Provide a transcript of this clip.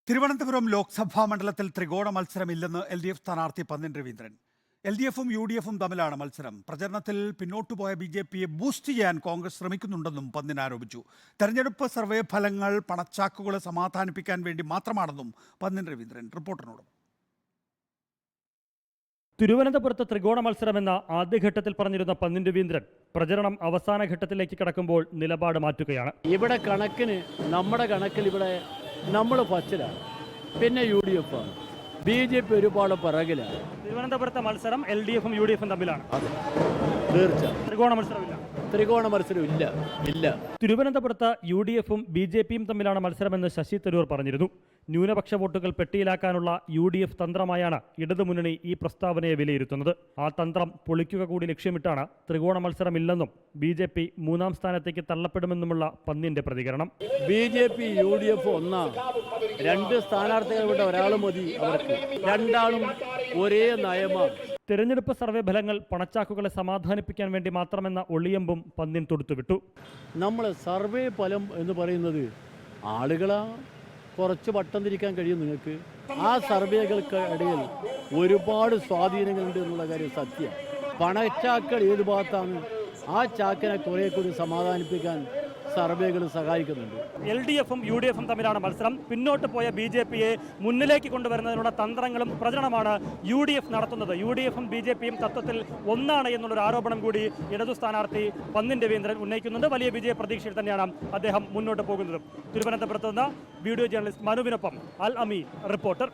തിരുവനന്തപുരം ലോക്സഭാ മണ്ഡലത്തിൽ ത്രികോണ മത്സരമില്ലെന്ന് LDF സ്ഥാനാർത്ഥി പന്ന്യൻ രവീന്ദ്രൻ. LDFും UDFും തമ്മിലാണ് മത്സരം. പ്രചരണത്തിൽ പിന്നോട്ടുപോയ BJPയെ ബൂസ്റ്റ് ചെയ്യാൻ കോൺഗ്രസ് ശ്രമിക്കുന്നുണ്ടെന്നും പന്ന്യൻ ആരോപിച്ചു. തെരഞ്ഞെടുപ്പ് സർവേ ഫലങ്ങൾ പണച്ചാക്കുകളെ സമാധാനിപ്പിക്കാൻ വേണ്ടി മാത്രമാണെന്നും പന്ന്യൻ രവീന്ദ്രൻ റിപ്പോർട്ടറിനോട്. തിരുവനന്തപുരത്ത് ത്രികോണ മത്സരമെന്ന ആദ്യഘട്ടത്തിൽ പറഞ്ഞിരുന്ന പന്ന്യൻ രവീന്ദ്രൻ പ്രചരണം അവസാന ഘട്ടത്തിലേക്ക് കടക്കുമ്പോൾ നിലപാട് മാറ്റുകയാണ്. ഇവിടെ കണക്കിന് നമ്മുടെ കണക്കിൽ ഇവിടെ നമ്മൾ ഫസ്റ്റിലാണ്, പിന്നെ UDF ആണ്, BJP ഒരുപാട് പിറകിലാണ്. തിരുവനന്തപുരത്തെ മത്സരം LDFും UDFും തമ്മിലാണ്. അതെ, തീർച്ചയായും ത്രികോണ മത്സരമില്ല. ത്രികോണ മത്സരം ഇല്ല. തിരുവനന്തപുരത്ത് UDFും BJPയും തമ്മിലാണ് മത്സരമെന്ന് ശശി തരൂർ പറഞ്ഞിരുന്നു. ന്യൂനപക്ഷ വോട്ടുകൾ പെട്ടിയിലാക്കാനുള്ള UDF തന്ത്രമായാണ് ഇടതുമുന്നണി ഈ പ്രസ്താവനയെ വിലയിരുത്തുന്നത്. ആ തന്ത്രം പൊളിക്കുക കൂടി ലക്ഷ്യമിട്ടാണ് ത്രികോണ മത്സരമില്ലെന്നും BJP മൂന്നാം സ്ഥാനത്തേക്ക് തള്ളപ്പെടുമെന്നുമുള്ള പന്ന്യന്റെ പ്രതികരണം. BJP UDF ഒന്നാണ്. രണ്ട് സ്ഥാനാർത്ഥികളുടെ ഒരാൾ മതി അവർക്ക്. രണ്ടാളും ഒരേ നയമാണ്. തെരഞ്ഞെടുപ്പ് സർവേ ഫലങ്ങൾ പണച്ചാക്കുകളെ സമാധാനിപ്പിക്കാൻ വേണ്ടി മാത്രമെന്ന ഒളിയമ്പും പന്ന്യൻ തൊടുത്തുവിട്ടു. നമ്മൾ സർവേ ഫലം എന്ന് പറയുന്നത് ആളുകളാ കുറച്ച് വട്ടം തിരിക്കാൻ കഴിയും നിങ്ങൾക്ക്. ആ സർവേകൾക്ക് ഇടയിൽ ഒരുപാട് സ്വാധീനങ്ങളുണ്ട് എന്നുള്ള കാര്യം സത്യം. പണച്ചാക്കൾ ഏത് ഭാഗത്താണ്, ആ ചാക്കിനെ കുറേ കൂടി സമാധാനിപ്പിക്കാൻ സർവേകൾ സഹായിക്കുന്നുണ്ട്. LDFും UDFും തമ്മിലാണ് മത്സരം. പിന്നോട്ട് പോയ BJPയെ മുന്നിലേക്ക് കൊണ്ടുവരുന്നതിനുള്ള തന്ത്രങ്ങളും പ്രചരണമാണ് UDF നടത്തുന്നത്. UDFും BJPയും തത്വത്തിൽ ഒന്നാണ് എന്നുള്ളൊരു ആരോപണം കൂടി ഇടതു സ്ഥാനാർത്ഥി പന്ന്യൻ രവീന്ദ്രൻ ഉന്നയിക്കുന്നുണ്ട്. വലിയ വിജയ പ്രതീക്ഷയിൽ തന്നെയാണ് അദ്ദേഹം മുന്നോട്ട് പോകുന്നത്. തിരുവനന്തപുരത്ത് നിന്ന് വീഡിയോ ജേർണലിസ്റ്റ് മനുവിനൊപ്പം അൽ അമീൻ റിപ്പോർട്ടർ.